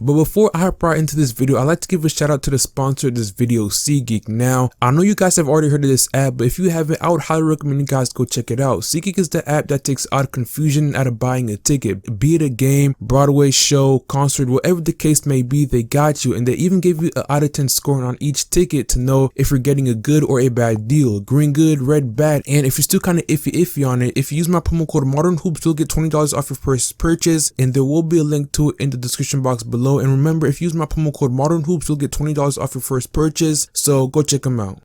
But before I hop right into this video, I'd like to give a shout out to the sponsor of this video, SeatGeek. Now, I know you guys have already heard of this app, but if you haven't, I would highly recommend you guys go check it out. SeatGeek is the app that takes out confusion out of buying a ticket. Be it a game, Broadway show, concert, whatever the case may be, they got you. And they even give you an out of 10 scoring on each ticket to know if you're getting a good or a bad deal. Green good, red bad. And if you're still kind of iffy on it, if you use my promo code ModernHoops, you'll get $20 off your first purchase, and there will be a link to it in the description box below. And remember, if you use my promo code ModernHoops, you'll get $20 off your first purchase, so go check them out.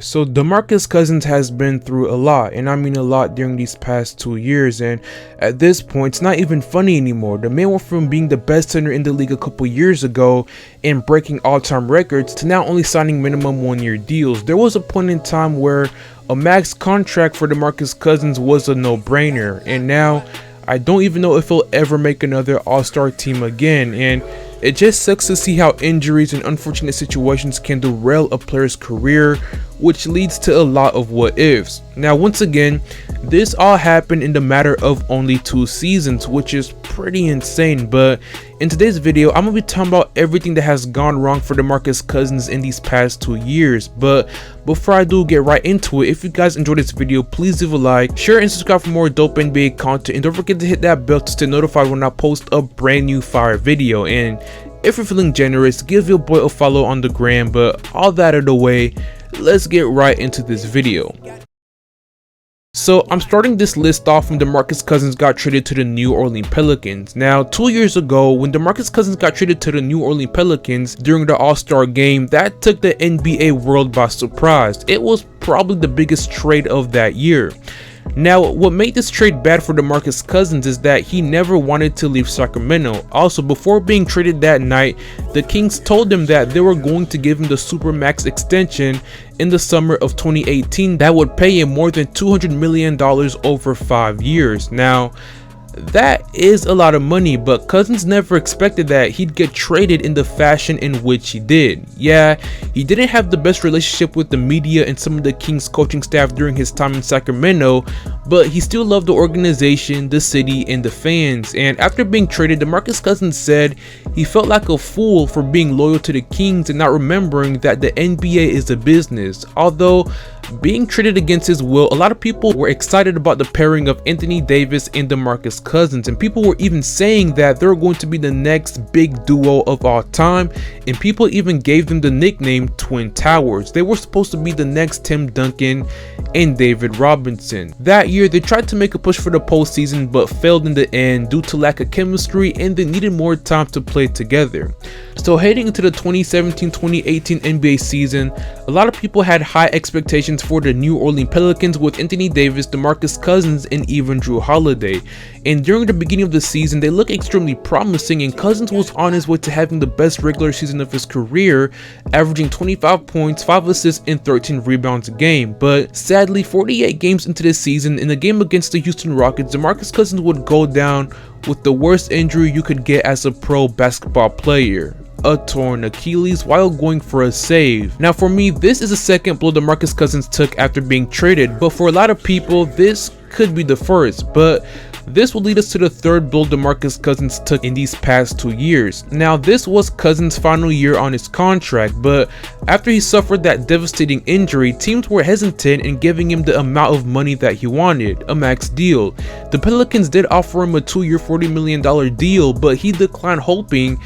So Demarcus Cousins has been through a lot, and I mean a lot, during these past 2 years, and at this point it's not even funny anymore. The man went from being the best center in the league a couple years ago and breaking all-time records to now only signing minimum 1-year deals. There was a point in time where a max contract for Demarcus Cousins was a no-brainer, and now I don't even know if he'll ever make another all-star team again. And it just sucks to see how injuries and unfortunate situations can derail a player's career, which leads to a lot of what ifs. Now, once again, this all happened in the matter of only 2 seasons, which is pretty insane. But in today's video, I'm gonna be talking about everything that has gone wrong for Demarcus Cousins in these past 2 years. But before I do get right into it, if you guys enjoyed this video, please leave a like, share, and subscribe for more dope NBA content, and don't forget to hit that bell to stay notified when I post a brand new fire video. And if you're feeling generous, give your boy a follow on the gram. But all that out of the way, let's get right into this video. So I'm starting this list off when Demarcus Cousins got traded to the New Orleans Pelicans. Now, 2 years ago, when Demarcus Cousins got traded to the New Orleans Pelicans during the All-Star game, that took the NBA world by surprise. It was probably the biggest trade of that year. Now, what made this trade bad for Demarcus Cousins is that he never wanted to leave Sacramento. Also, before being traded that night, the Kings told him that they were going to give him the Supermax extension in the summer of 2018 that would pay him more than $200 million over 5 years. Now, that is a lot of money, but Cousins never expected that he'd get traded in the fashion in which he did. Yeah, he didn't have the best relationship with the media and some of the Kings coaching staff during his time in Sacramento, but he still loved the organization, the city, and the fans. And after being traded, Demarcus Cousins said he felt like a fool for being loyal to the Kings and not remembering that the NBA is a business. Although being traded against his will, a lot of people were excited about the pairing of Anthony Davis and Demarcus Cousins, and people were even saying that they're going to be the next big duo of all time, and people even gave them the nickname Twin Towers. They were supposed to be the next Tim Duncan and David Robinson. That year they tried to make a push for the postseason but failed in the end due to lack of chemistry, and they needed more time to play together. So heading into the 2017-2018 NBA season, a lot of people had high expectations for the New Orleans Pelicans with Anthony Davis, Demarcus Cousins, and even Drew Holiday. And during the beginning of the season, they looked extremely promising, and Cousins was on his way to having the best regular season of his career, averaging 25 points, 5 assists, and 13 rebounds a game. But sadly, 48 games into this season, in a game against the Houston Rockets, Demarcus Cousins would go down with the worst injury you could get as a pro basketball player: a torn Achilles while going for a save. Now, for me, this is the second blow Demarcus Cousins took after being traded, but for a lot of people, this could be the first. But this will lead us to the third blow Demarcus Cousins took in these past 2 years. Now, this was Cousins' final year on his contract, but after he suffered that devastating injury, teams were hesitant in giving him the amount of money that he wanted, a max deal. The Pelicans did offer him a 2-year $40 million deal, but he declined, hoping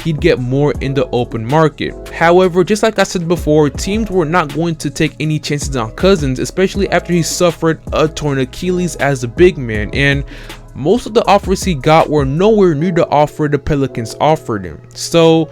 he'd get more in the open market. However, just like I said before, teams were not going to take any chances on Cousins, especially after he suffered a torn Achilles as a big man, and most of the offers he got were nowhere near the offer the Pelicans offered him. So,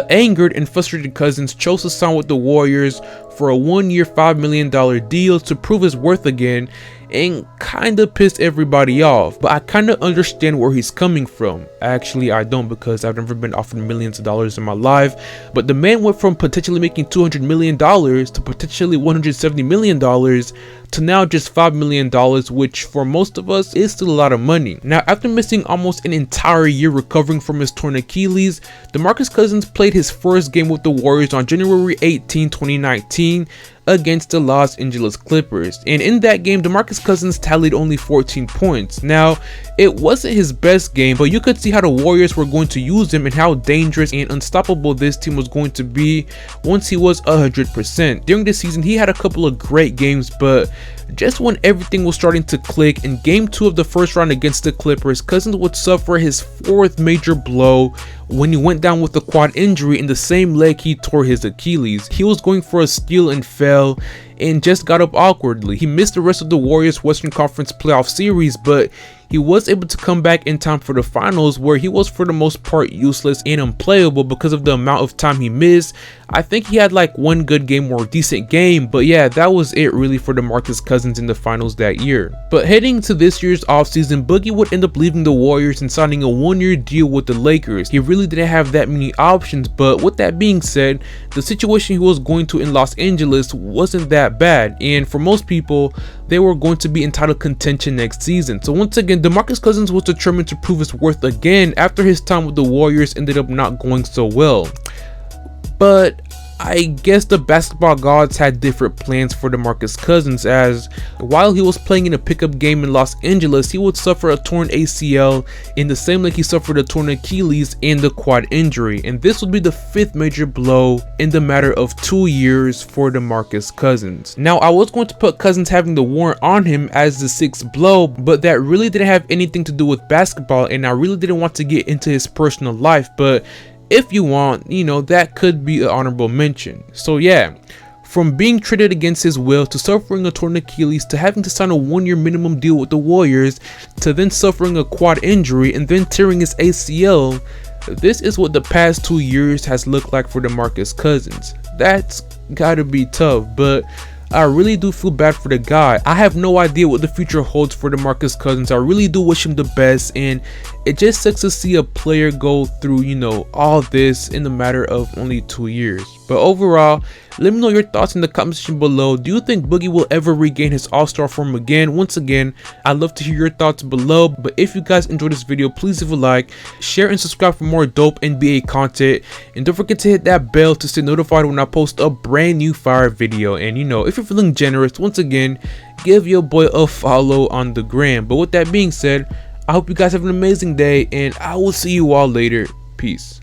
angered and frustrated Cousins chose to sign with the Warriors for a 1-year $5 million deal to prove his worth again, and kinda pissed everybody off. But I kinda understand where he's coming from. Actually, I don't, because I've never been offered millions of dollars in my life. But the man went from potentially making $200 million to potentially $170 million to now just $5 million, which for most of us is still a lot of money. Now, after missing almost an entire year recovering from his torn Achilles, Demarcus Cousins played his first game with the Warriors on January 18, 2019 against the Los Angeles Clippers, and in that game Demarcus Cousins tallied only 14 points. Now, it wasn't his best game, but you could see how the Warriors were going to use him and how dangerous and unstoppable this team was going to be once he was 100%. During the season, he had a couple of great games, but just when everything was starting to click, in game 2 of the first round against the Clippers, Cousins would suffer his 4th major blow when he went down with a quad injury in the same leg he tore his Achilles. He was going for a steal and fell and just got up awkwardly. He missed the rest of the Warriors Western Conference playoff series, but he was able to come back in time for the finals, where he was for the most part useless and unplayable because of the amount of time he missed. I think he had like one good game or decent game, but yeah, that was it really for Demarcus Cousins in the finals that year. But heading to this year's offseason, Boogie would end up leaving the Warriors and signing a 1-year deal with the Lakers. He really didn't have that many options, but with that being said, the situation he was going to in Los Angeles wasn't that bad, and for most people, they were going to be in title contention next season. So once again, Demarcus Cousins was determined to prove his worth again after his time with the Warriors ended up not going so well. But I guess the basketball gods had different plans for Demarcus Cousins, as while he was playing in a pickup game in Los Angeles, he would suffer a torn ACL in the same like he suffered a torn Achilles and the quad injury, and this would be the 5th major blow in the matter of 2 years for Demarcus Cousins. Now, I was going to put Cousins having the warrant on him as the 6th blow, but that really didn't have anything to do with basketball, and I really didn't want to get into his personal life, but if you want, that could be an honorable mention. So yeah, from being traded against his will to suffering a torn Achilles to having to sign a 1-year minimum deal with the Warriors to then suffering a quad injury and then tearing his ACL, this is what the past 2 years has looked like for Demarcus Cousins. That's gotta be tough, but I really do feel bad for the guy. I have no idea what the future holds for Demarcus Cousins. I really do wish him the best, and it just sucks to see a player go through, all this in the matter of only 2 years. But overall, let me know your thoughts in the comment section below. Do you think Boogie will ever regain his all-star form again? Once again, I'd love to hear your thoughts below. But if you guys enjoyed this video, please leave a like, share, and subscribe for more dope NBA content. And don't forget to hit that bell to stay notified when I post a brand new fire video. And if you're feeling generous, once again, give your boy a follow on the gram. But with that being said, I hope you guys have an amazing day, and I will see you all later. Peace.